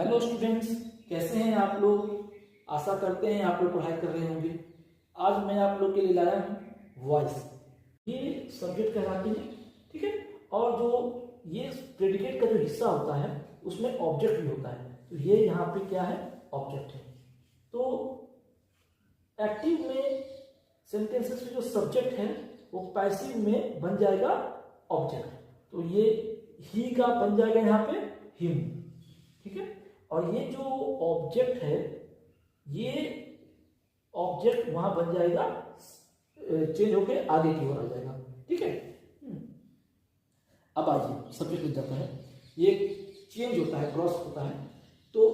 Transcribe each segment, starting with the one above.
Hello students, कैसे हैं आप लोग। आशा करते हैं आप लोग पढ़ाई कर रहे होंगे। आज मैं आप लोग के लिए लाया हूँ वॉइस। ये सब्जेक्ट कहलाती है, ठीक है। और जो ये प्रेडिकेट का जो हिस्सा होता है उसमें ऑब्जेक्ट भी होता है। तो ये यहाँ पे क्या है, ऑब्जेक्ट है। तो एक्टिव में सेंटेंसेस में जो सब्जेक्ट है वो पैसिव में बन जाएगा ऑब्जेक्ट। तो ये ही का बन जाएगा यहाँ पे हिम, ठीक है। और ये जो ऑब्जेक्ट है ये ऑब्जेक्ट वहां बन जाएगा, चेंज होके आगे की ओर आ जाएगा, ठीक है। अब आइए सब्जेक्ट लग जाता है, ये चेंज होता है, क्रॉस होता है। तो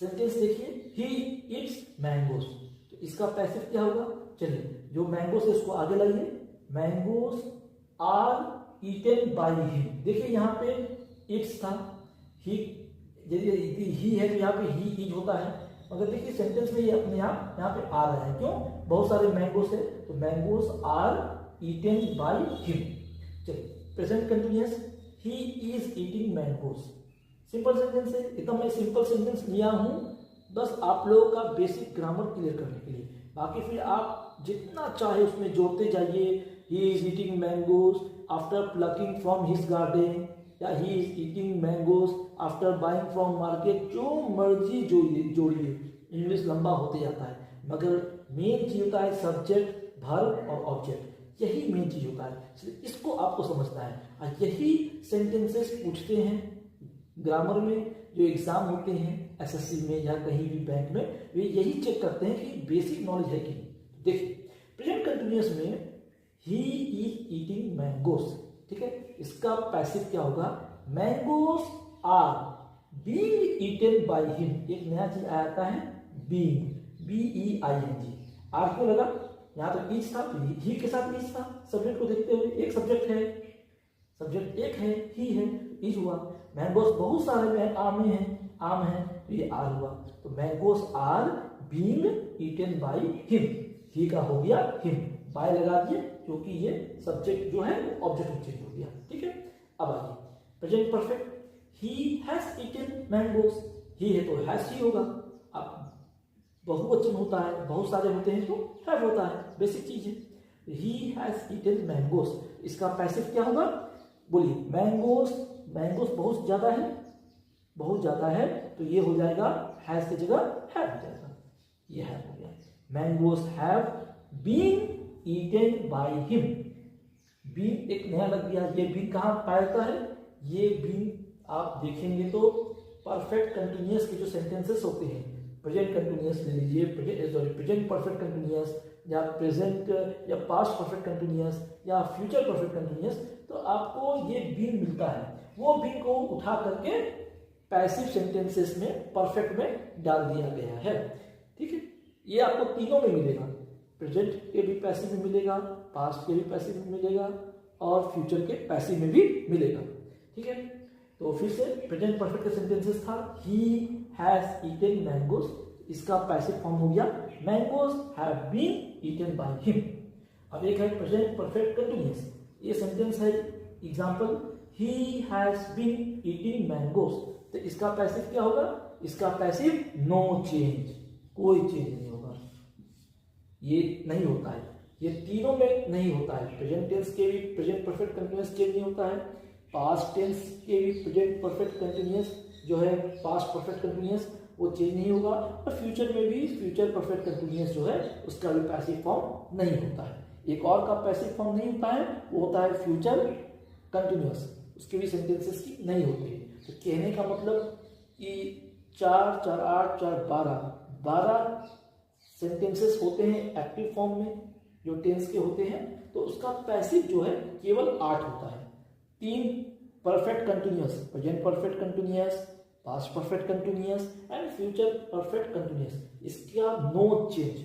सेंटेंस देखिए, ही ईट्स मैंगोस। तो इसका पैसिव क्या होगा, चलिए जो मैंगोस है उसको आगे लाइए। Mangoes are eaten by him. देखिए यहाँ पे इट्स था, ही यदि ही है तो यहाँ पे ही इज होता है, मगर देखिए सेंटेंस में ये अपने आप यहाँ पे आ रहा है। क्यों, बहुत सारे मैंगोस है तो mangoes are eaten by him. चलिए present continuous, he is eating mangoes. Simple sentence है, एकदम मैं सिंपल सेंटेंस लिया हूँ बस आप लोगों का बेसिक ग्रामर क्लियर करने के लिए। बाकी फिर आप जितना चाहे उसमें जोड़ते जाइए। He is eating mangoes after plucking from his garden, या he is eating mangoes after buying from market. जो मर्जी जोड़िए, इंग्लिश लंबा होते जाता है, मगर मेन चीज होता है सब्जेक्ट, वर्ब और ऑब्जेक्ट। यही मेन चीज होता है, इसको आपको समझना है। और यही सेंटेंसेस पूछते हैं ग्रामर में, जो एग्जाम होते हैं एसएससी में या कहीं भी बैंक में, वे यही चेक करते हैं कि बेसिक नॉलेज है कि नहीं। देखिए प्रेजेंट कंटिन्यूअस में ही इज ईटिंग मैंगोस, ठीक है। इसका पैसिव क्या होगा, mangoes are being eaten by him. एक नया चीज आता है बीइंग, BEING। आर क्यों लगा, यहाँ तो ईच था, ही के साथ ईच था। सब्जेक्ट को देखते हुए एक सब्जेक्ट है, सब्जेक्ट एक है, ही है, ईच हुआ। मैंगोस बहुत सारे आम हैं, आम है तो ये आर हुआ। तो mangoes are being eaten by him, he का हो गया हिम, बाय लगा दिए क्योंकि ये सब्जेक्ट जो है वो ऑब्जेक्ट में चेंज हो गया, ठीक है। अब आइए present perfect, he has eaten mangoes. He है तो हैज ही होगा। अब बहुवचन होता है, बहुत सारे होते हैं तो हैव होता है, बेसिक चीज है। ही हैज ईटेन मैंगोस, इसका पैसिव क्या होगा, बोलिए। मैंगोस, मैंगोस बहुत ज्यादा है, बहुत ज्यादा है तो ये हो जाएगा हैज की जगह हैव हो जाएगा, ये हैव हो गया। Mangoes have been eaten by him. Been एक नया लग गया, ये बीन कहाँ पाया है, ये बीन आप देखेंगे तो परफेक्ट कंटिन्यूअस के जो सेंटेंसेस होते हैं, प्रेजेंट कंटिन्यूअस ले लीजिए, प्रेजेंट परफेक्ट कंटिन्यूअस, या प्रेजेंट या पास्ट परफेक्ट कंटिन्यूअस, या फ्यूचर परफेक्ट कंटिन्यूअस, तो आपको ये बीन मिलता है। वो बीन को उठा करके पैसिव सेंटेंसेस में, परफेक्ट में डाल दिया गया है, ठीक है। ये आपको तीनों में मिलेगा, प्रेजेंट के भी पैसिव में मिलेगा, पास्ट के भी पैसिव में मिलेगा, और फ्यूचर के पैसिव में भी मिलेगा, ठीक है। तो फिर से प्रेजेंट परफेक्ट का सेंटेंसेस था, ही हैज ईटेन मैंगोस। इसका पैसिव फॉर्म हो गया, mangoes have been eaten by him. अब एक है प्रेजेंट परफेक्ट कंटिन्यूअस, ये सेंटेंस है example, he has been eating mangoes. तो इसका पैसिव क्या होगा, इसका पैसिव नो चेंज, कोई चेंज नहीं होगा, ये नहीं होता है, ये तीनों में नहीं होता है। प्रेजेंट टेंस के भी प्रेजेंट परफेक्ट कंटिन्यूअस चेंज नहीं होता है, पास्ट टेंस के भी प्रेजेंट परफेक्ट कंटिन्यूअस जो है पास्ट परफेक्ट कंटिन्यूअस वो चेंज नहीं होगा, और फ्यूचर में भी फ्यूचर परफेक्ट कंटिन्यूअस जो है उसका भी पैसिव फॉर्म नहीं होता है। एक और का पैसिव फॉर्म नहीं होता है, वो होता है फ्यूचर कंटिन्यूअस, उसके भी सेंटेंसेस की नहीं होती है। तो कहने का मतलब कि 4 4 8 4 12 सेंटेंसेस होते हैं एक्टिव फॉर्म में जो टेंस के होते हैं, तो उसका पैसिव जो है केवल 8 होता है। 3 perfect continuous, present perfect continuous, past perfect continuous and future perfect continuous. इसका no change,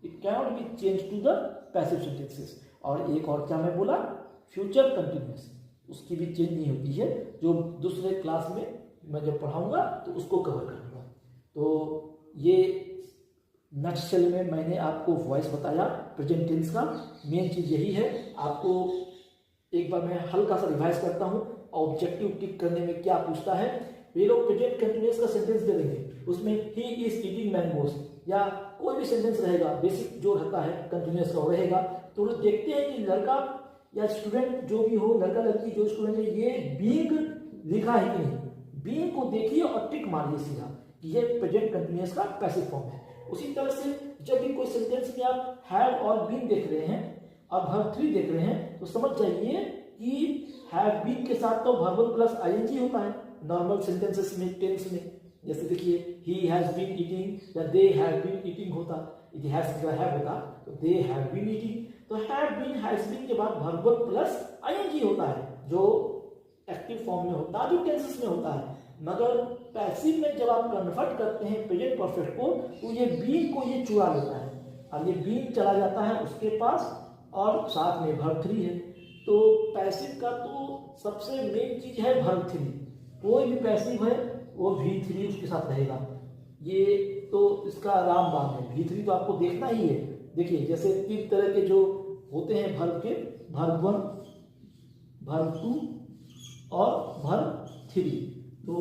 it can not be change to the passive sentences. और एक और क्या मैं बोला, फ्यूचर कंटिन्यूअस, उसकी भी चेंज नहीं होती है, जो दूसरे क्लास में मैं जब पढ़ाऊंगा तो उसको कवर करूंगा। तो ये नटशेल में मैंने आपको वॉइस बताया प्रेजेंट टेंस का, मेन चीज यही है। आपको एक बार मैं हल्का सा रिवाइज करता हूं, ऑब्जेक्टिव टिक करने में क्या पूछता है, ये लोग प्रेजेंट कंटिन्यूअस का सेंटेंस दे देंगे, उसमें ही इज ईटिंग मैंगोस या कोई भी सेंटेंस रहेगा, बेसिक जो रहता है कंटिन्यूअस का वो रहेगा। तो लोग देखते हैं कि लड़का या स्टूडेंट जो भी हो, लड़का लड़की जो स्टूडेंट है, ये बीइंग लिखा है कि नहीं, बीइंग को देखिए और टिक मारिए सीधा कि ये प्रेजेंट कंटिन्यूअस का पैसिव फॉर्म है। उसी तरह से जब भी कोई सेंटेंस में आप हैव और बीन देख रहे हैं और वर्ब 3 देख रहे हैं तो समझ जाइए कि हैव बीन के साथ तो वर्ब 1 प्लस आईएनजी होता है नॉर्मल सेंटेंसेस में, टेंस में। जैसे देखिए ही हैज बीन ईटिंग या दे हैव बीन ईटिंग होता, यदि हैव होता तो दे हैव बीन ईटिंग। तो हैव बीन हैज बीन के बाद वर्ब 1 प्लस आईएनजी होता है जो एक्टिव फॉर्म में होता है, जो टेंसेस में होता है। मगर पैसिव में जब आप कन्वर्ट करते हैं प्रेजेंट परफेक्ट को तो ये बीन को ये चुरा लेता है और ये बीन चला जाता है उसके पास और साथ में वर्ब 3 है। तो पैसिव का तो सबसे मेन चीज है वर्ब 3। कोई भी पैसिव है वो V3 उसके साथ रहेगा। ये तो इसका रामबाण है। V3 तो आपको देखना ही है। देखिए जैसे 3 तरह के जो होते हैं वर्ब के, वर्ब 1, वर्ब 2 और वर्ब 3। तो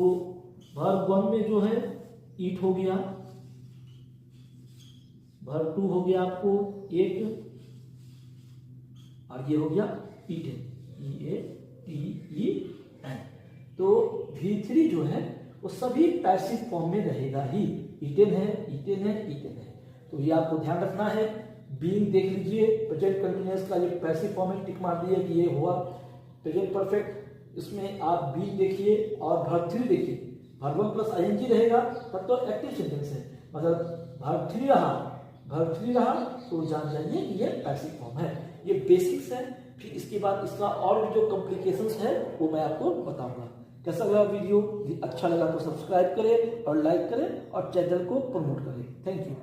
वर्ब 1 में जो है ईट हो गया, वर्ब 2 हो गया आपको एक, और ये हो गया ईटेन, EATEN। तो V3 जो है वो सभी पैसिव फॉर्म में रहेगा ही। ईटेन है, ईटेन है, ईटेन है। तो ये आपको ध्यान रखना है। बीइंग देख लीजिए, प्रेजेंट कंटिन्यूअस का ये पैसिव फॉर्म में टिक मार दिए कि ये हुआ प्रेजेंट परफेक्ट। इसमें आप बीइंग देखिए और वर्ब 3 देखिए, वर्ब 1 प्लस आईएनजी रहेगा तब तो एक्टिव सेंटेंस है। मतलब वर्ब 3 रहा तो जान जाइए कि ये पैसिव फॉर्म है। ये बेसिक्स है। फिर इसके बाद इसका और भी जो कॉम्प्लिकेशंस है वो मैं आपको बताऊंगा। कैसा लगा वीडियो? अच्छा लगा तो सब्सक्राइब करें और लाइक करें और चैनल को प्रमोट करें। Thank you.